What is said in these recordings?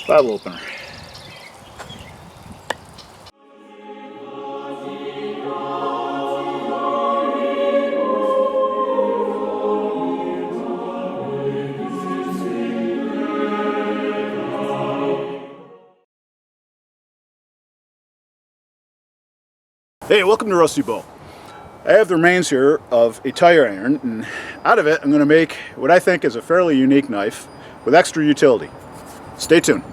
Bottle opener. Hey, welcome to Rusty Bow. I have the remains here of a tire iron, and out of it I'm going to make what I think is a fairly unique knife with extra utility. Stay tuned.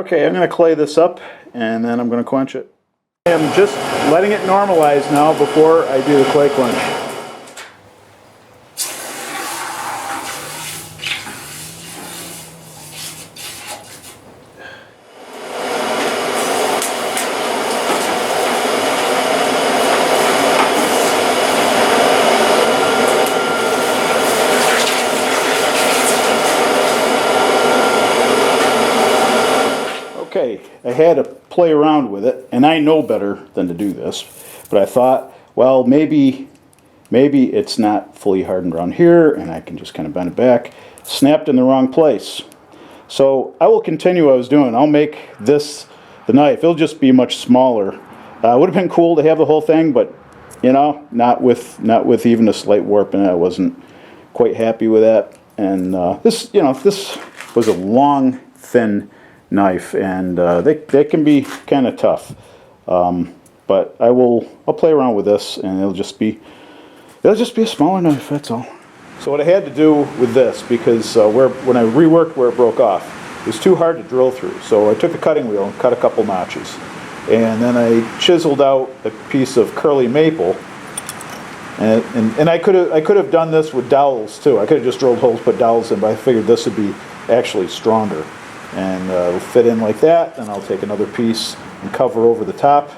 Okay, I'm going to clay this up and then I'm going to quench it. I'm just letting it normalize now before I do the clay quench. Okay, I had to play around with it, and I know better than to do this, but I thought, well, maybe it's not fully hardened around here, and I can just kind of bend it back. Snapped in the wrong place. So I will continue what I was doing. I'll make this the knife. It'll just be much smaller. Would have been cool to have the whole thing, but you know, not with even a slight warp in it. I wasn't quite happy with that. And this was a long, thin knife, and they can be kind of tough. But I'll play around with this, and it'll just be a smaller knife. That's all. So what I had to do with this, because when I reworked where it broke off, it was too hard to drill through. So I took the cutting wheel and cut a couple notches, and then I chiseled out a piece of curly maple. And I could have done this with dowels too. I could have just drilled holes, put dowels in, but I figured this would be actually stronger. And it'll fit in like that, and I'll take another piece and cover over the top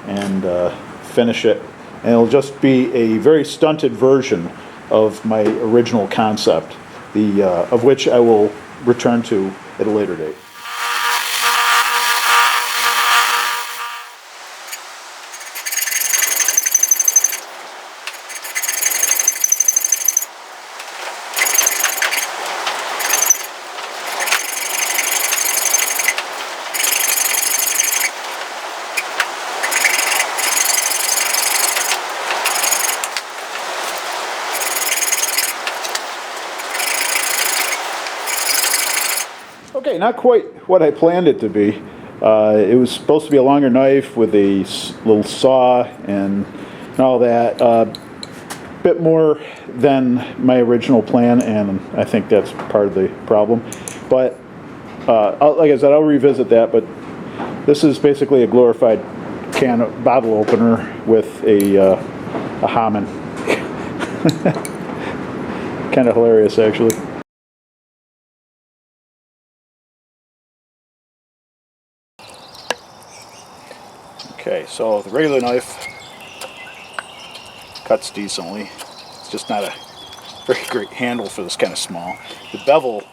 and finish it. And it'll just be a very stunted version of my original concept, of which I will return to at a later date. Okay, not quite what I planned it to be. It was supposed to be a longer knife with a little saw and all that. Bit more than my original plan, and I think that's part of the problem. But like I said, I'll revisit that. But this is basically a glorified bottle opener with a hamon. Kind of hilarious, actually. Okay, so the regular knife cuts decently. It's just not a very great handle for this kind of small. The bevel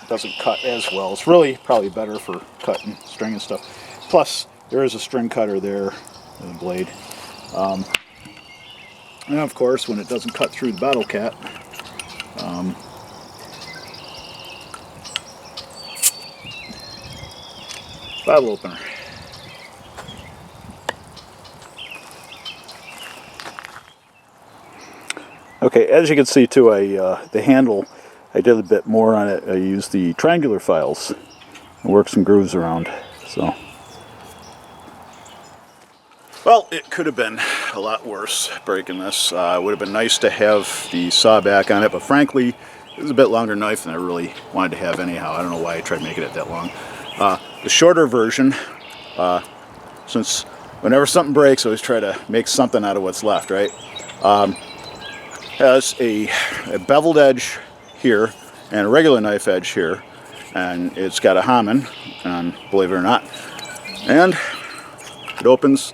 doesn't cut as well. It's really probably better for cutting string and stuff. Plus, there is a string cutter there in the blade. And of course, when it doesn't cut through the bottle cap, bottle opener. Okay, as you can see too, the handle, I did a bit more on it. I used the triangular files and worked some grooves around. So, well, it could have been a lot worse breaking this. It would have been nice to have the saw back on it, but frankly, it was a bit longer knife than I really wanted to have anyhow. I don't know why I tried making it that long. The shorter version, since whenever something breaks, I always try to make something out of what's left, right? Has a beveled edge here and a regular knife edge here, and it's got a hamon, and believe it or not, and it opens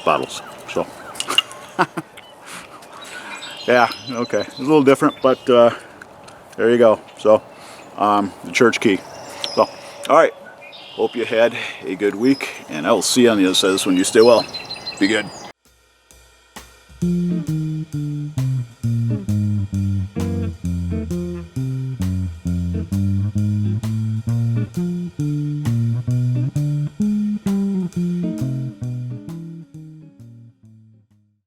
bottles. So yeah, okay, it's a little different, but there you go. So the Churchkey. So all right, hope you had a good week, and I will see you on the other side of this one. You stay well, be good.